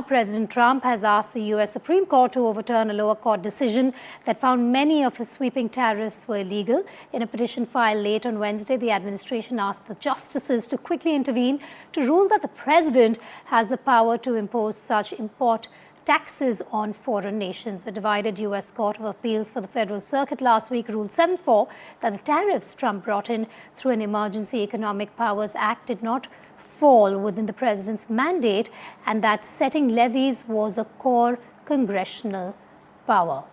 President Trump has asked the U.S. Supreme Court to overturn a lower court decision that found many of his sweeping tariffs were illegal. In a petition filed late on Wednesday, the administration asked the justices to quickly intervene to rule that the president has the power to impose such import taxes on foreign nations. A divided U.S. Court of Appeals for the Federal Circuit last week ruled 7-4 that the tariffs Trump brought in through an Emergency Economic Powers Act did not fall within the president's mandate and that setting levies was a core congressional power.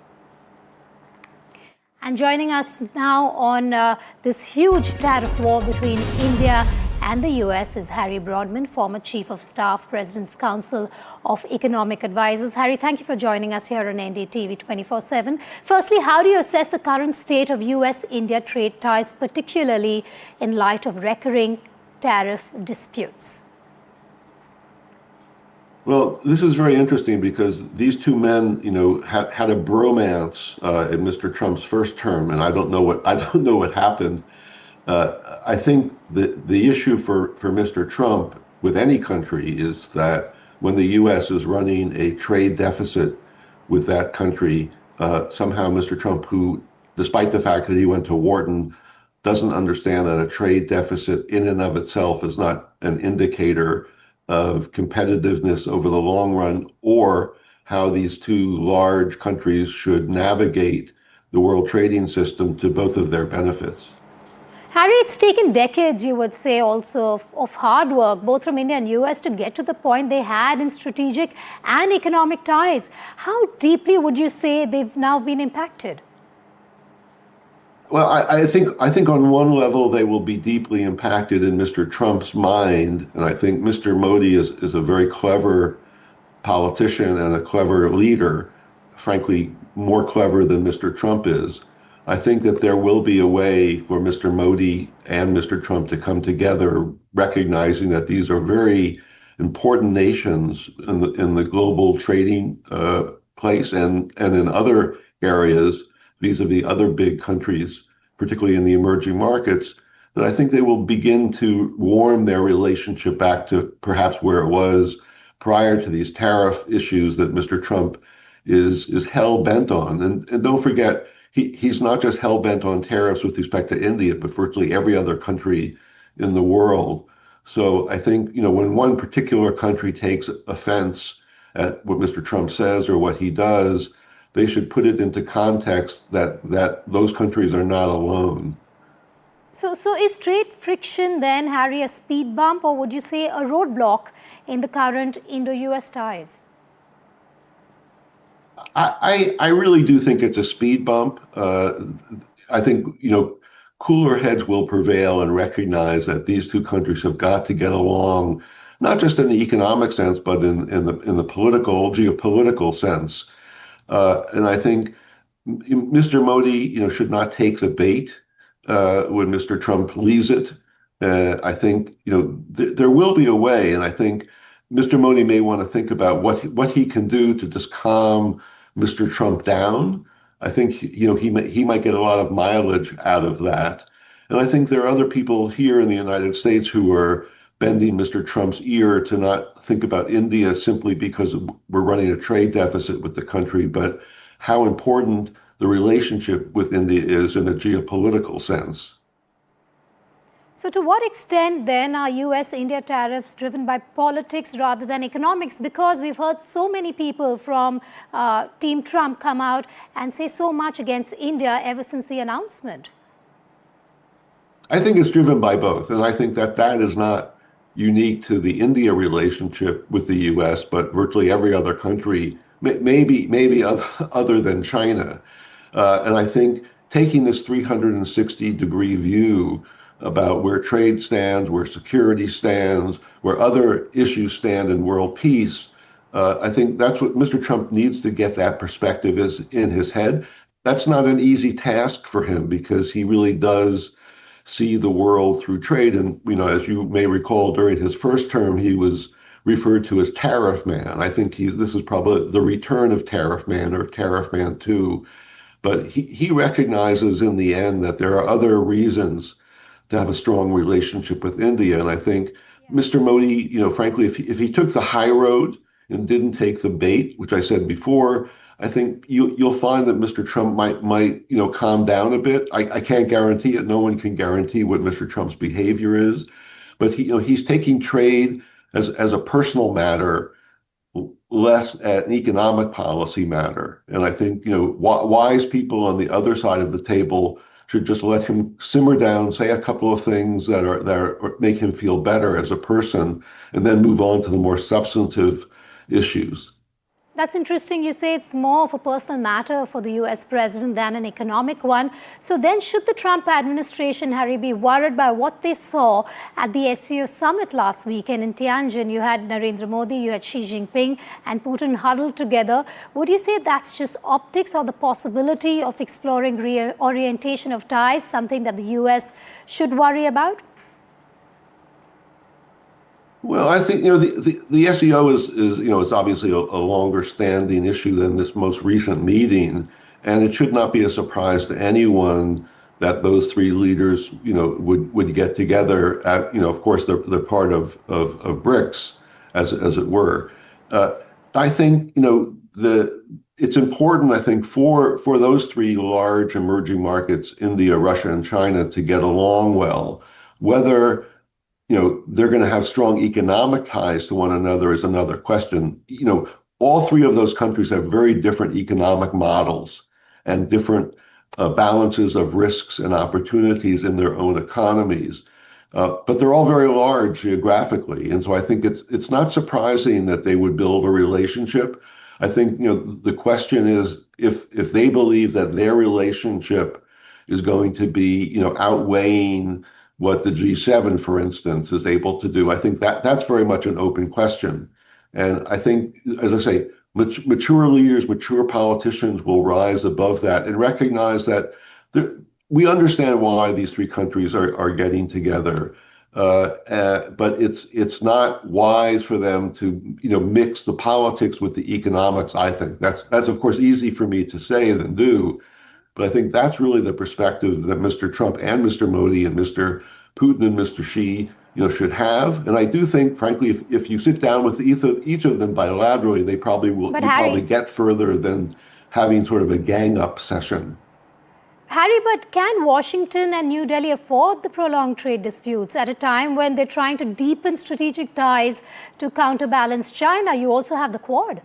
And joining us now on this huge tariff war between India and the US is Harry Broadman, former Chief of Staff, President's Council of Economic Advisors. Harry, thank you for joining us here on NDTV 24/7. Firstly, how do you assess the current state of US-India trade ties, particularly in light of recurring tariff disputes? Well, this is very interesting because these two men, had a bromance in Mr. Trump's first term, and I don't know what happened. I think the issue for Mr. Trump with any country is that when the U.S. is running a trade deficit with that country, somehow Mr. Trump, who, despite the fact that he went to Wharton, doesn't understand that a trade deficit in and of itself is not an indicator of competitiveness over the long run or how these two large countries should navigate the world trading system to both of their benefits. Harry, it's taken decades, you would say, also of hard work, both from India and US, to get to the point they had in strategic and economic ties. How deeply would you say they've now been impacted? Well, I think on one level they will be deeply impacted in Mr. Trump's mind, and I think Mr. Modi is a very clever politician and a clever leader, frankly, more clever than Mr. Trump is. I think that there will be a way for Mr. Modi and Mr. Trump to come together, recognizing that these are very important nations in the global trading place and in other areas, vis-a-vis other big countries, particularly in the emerging markets, that I think they will begin to warm their relationship back to perhaps where it was prior to these tariff issues that Mr. Trump is hell-bent on. And don't forget, he's not just hell-bent on tariffs with respect to India, but virtually every other country in the world. So I think, when one particular country takes offense at what Mr. Trump says or what he does, they should put it into context that those countries are not alone. So is trade friction then, Harry, a speed bump, or would you say a roadblock in the current Indo-US ties? I really do think it's a speed bump. I think, cooler heads will prevail and recognize that these two countries have got to get along, not just in the economic sense, but in the geopolitical sense. And I think Mr. Modi, should not take the bait when Mr. Trump leaves it. I think, there will be a way, and I think Mr. Modi may want to think about what he can do to just calm Mr. Trump down. I think, he might get a lot of mileage out of that. And I think there are other people here in the United States who are bending Mr. Trump's ear to not think about India simply because we're running a trade deficit with the country, but how important the relationship with India is in a geopolitical sense. So to what extent then are US-India tariffs driven by politics rather than economics? Because we've heard so many people from Team Trump come out and say so much against India ever since the announcement. I think it's driven by both, and I think that is not unique to the India relationship with the U.S., but virtually every other country, maybe other than China. And I think taking this 360-degree view about where trade stands, where security stands, where other issues stand in world peace, I think that's what Mr. Trump needs to get that perspective is in his head. That's not an easy task for him because he really does see the world through trade. And, as you may recall, during his first term, he was referred to as Tariff Man. I think this is probably the return of Tariff Man or Tariff Man 2. But he recognizes in the end that there are other reasons to have a strong relationship with India. And I think Mr. Modi, frankly, if he took the high road, and didn't take the bait, which I said before, I think you'll find that Mr. Trump might calm down a bit. I can't guarantee it. No one can guarantee what Mr. Trump's behavior is, but he's taking trade as a personal matter, less an economic policy matter. And I think wise people on the other side of the table should just let him simmer down, say a couple of things that make him feel better as a person, and then move on to the more substantive issues. That's interesting. You say it's more of a personal matter for the US president than an economic one. So then should the Trump administration, Harry, be worried by what they saw at the SCO summit last weekend in Tianjin? You had Narendra Modi, you had Xi Jinping and Putin huddled together. Would you say that's just optics, or the possibility of exploring reorientation of ties, something that the US should worry about? Well, I think the SEO is it's obviously a longer standing issue than this most recent meeting, and it should not be a surprise to anyone that those three leaders would get together. Of course they're part of BRICS, as it were. I think it's important, I think, for those three large emerging markets, India, Russia, and China, to get along well. Whether they're going to have strong economic ties to one another is another question. All three of those countries have very different economic models and different balances of risks and opportunities in their own economies. But they're all very large geographically. And so I think it's not surprising that they would build a relationship. I think, the question is if they believe that their relationship is going to be, outweighing what the G7, for instance, is able to do. I think that's very much an open question. And I think, as I say, mature leaders, mature politicians will rise above that and recognize that we understand why these three countries are getting together. But it's not wise for them to mix the politics with the economics. I think that's of course easy for me to say than do. But I think that's really the perspective that Mr. Trump and Mr. Modi and Mr. Putin and Mr. Xi, should have. And I do think, frankly, if you sit down with each of them bilaterally, they probably will probably get further than having sort of a gang-up session. Harry, but can Washington and New Delhi afford the prolonged trade disputes at a time when they're trying to deepen strategic ties to counterbalance China? You also have the Quad.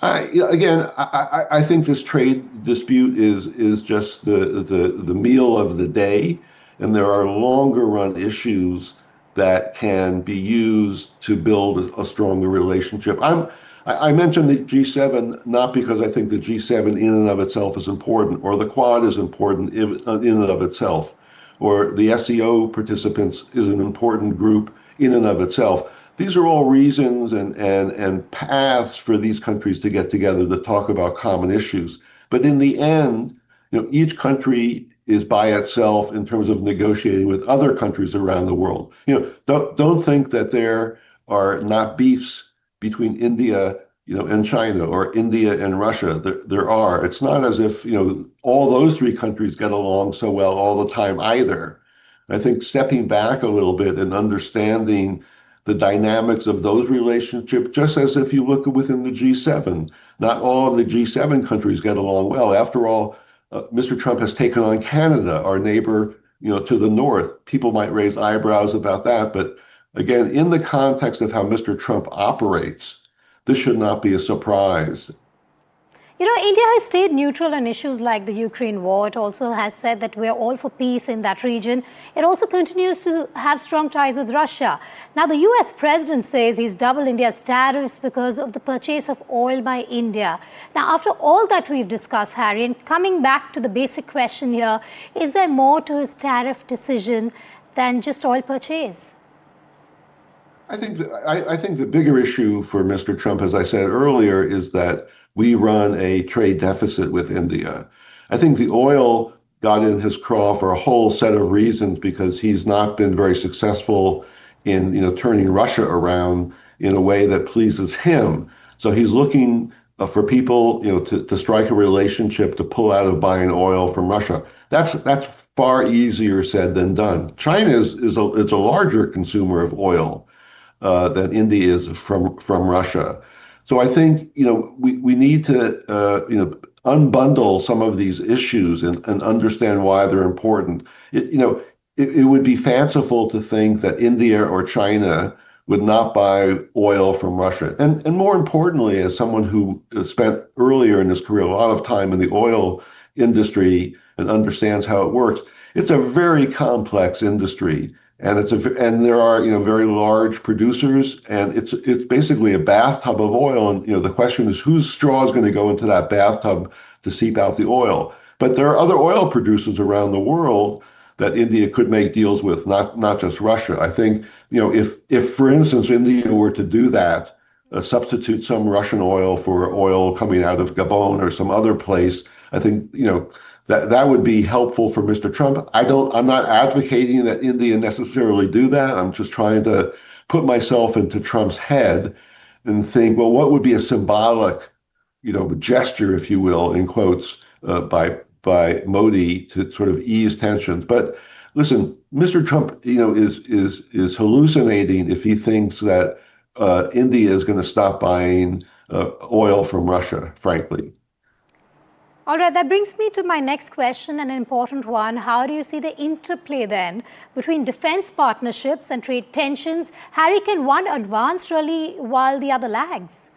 I think this trade dispute is just the meal of the day, and there are longer run issues that can be used to build a stronger relationship. I mentioned the G7 not because I think the G7 in and of itself is important, or the Quad is important in and of itself, or the SEO participants is an important group in and of itself. These are all reasons and paths for these countries to get together to talk about common issues. But in the end, each country is by itself in terms of negotiating with other countries around the world. Don't think that there are not beefs between India, and China, or India and Russia. There are. It's not as if all those three countries get along so well all the time either. I think stepping back a little bit and understanding the dynamics of those relationships, just as if you look within the G7, not all of the G7 countries get along well. After all, Mr. Trump has taken on Canada, our neighbor, to the north. People might raise eyebrows about that, but again, in the context of how Mr. Trump operates, this should not be a surprise. India has stayed neutral on issues like the Ukraine war. It also has said that we're all for peace in that region. It also continues to have strong ties with Russia. Now, the US president says he's doubled India's tariffs because of the purchase of oil by India. Now, after all that we've discussed, Harry, and coming back to the basic question here, is there more to his tariff decision than just oil purchase? I think the bigger issue for Mr. Trump, as I said earlier, is that we run a trade deficit with India. I think the oil got in his craw for a whole set of reasons because he's not been very successful in turning Russia around in a way that pleases him. So he's looking for people to strike a relationship to pull out of buying oil from Russia. That's far easier said than done. China is a larger consumer of oil. than India is from Russia. So I think we need to unbundle some of these issues and understand why they're important. It would be fanciful to think that India or China would not buy oil from Russia. And more importantly, as someone who spent earlier in his career a lot of time in the oil industry and understands how it works, it's a very complex industry. And there are very large producers, and it's basically a bathtub of oil. And the question is whose straw is going to go into that bathtub to seep out the oil. But there are other oil producers around the world that India could make deals with, not just Russia. I think if for instance India were to do that, substitute some Russian oil for oil coming out of Gabon or some other place, I think that would be helpful for Mr. Trump. I'm not advocating that India necessarily do that. I'm just trying to put myself into Trump's head and think, well, what would be a symbolic, gesture, if you will, in quotes, by Modi to sort of ease tensions. But listen, Mr. Trump, is hallucinating if he thinks that India is going to stop buying oil from Russia, frankly. All right, that brings me to my next question, an important one. How do you see the interplay then between defense partnerships and trade tensions? Harry, can one advance really while the other lags?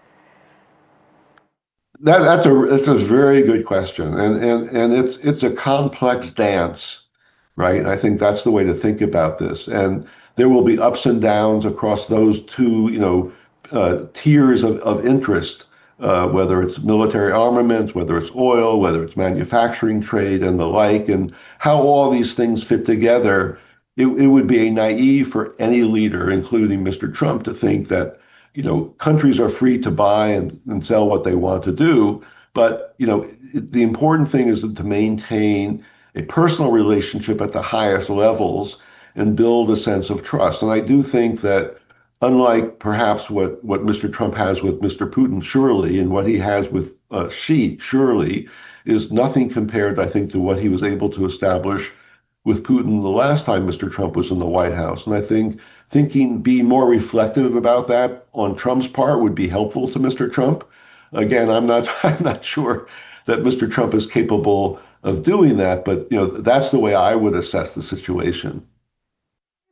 That's a very good question, and it's a complex dance, right? I think that's the way to think about this, and there will be ups and downs across those two, tiers of interest. Whether it's military armaments, whether it's oil, whether it's manufacturing trade and the like, and how all these things fit together, it would be naive for any leader, including Mr. Trump, to think that, countries are free to buy and sell what they want to do. But, the important thing is to maintain a personal relationship at the highest levels and build a sense of trust. And I do think that unlike perhaps what Mr. Trump has with Mr. Putin, surely, and what he has with Xi, surely, is nothing compared, I think, to what he was able to establish with Putin the last time Mr. Trump was in the White House. And I think being more reflective about that on Trump's part would be helpful to Mr. Trump. Again, I'm not sure that Mr. Trump is capable of doing that, but that's the way I would assess the situation.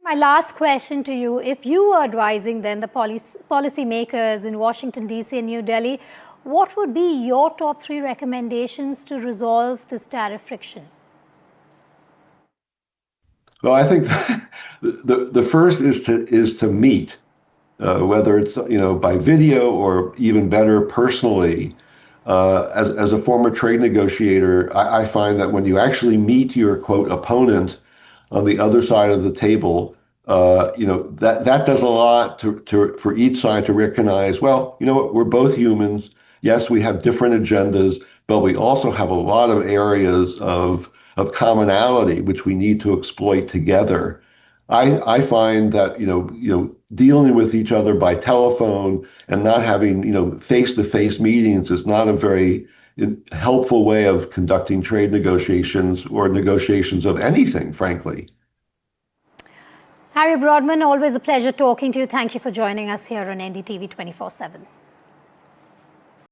My last question to you, if you were advising then the policy makers in Washington, D.C. and New Delhi, what would be your top 3 recommendations to resolve this tariff friction? Well, I think the first is to meet, whether it's by video or even better personally. As a former trade negotiator, I find that when you actually meet your quote opponent on the other side of the table, that does a lot for each side to recognize, well, what, we're both humans. Yes, we have different agendas, but we also have a lot of areas of commonality which we need to exploit together. I find that dealing with each other by telephone and not having face-to-face meetings is not a very helpful way of conducting trade negotiations or negotiations of anything, frankly. Harry Broadman, always a pleasure talking to you. Thank you for joining us here on NDTV 24/7.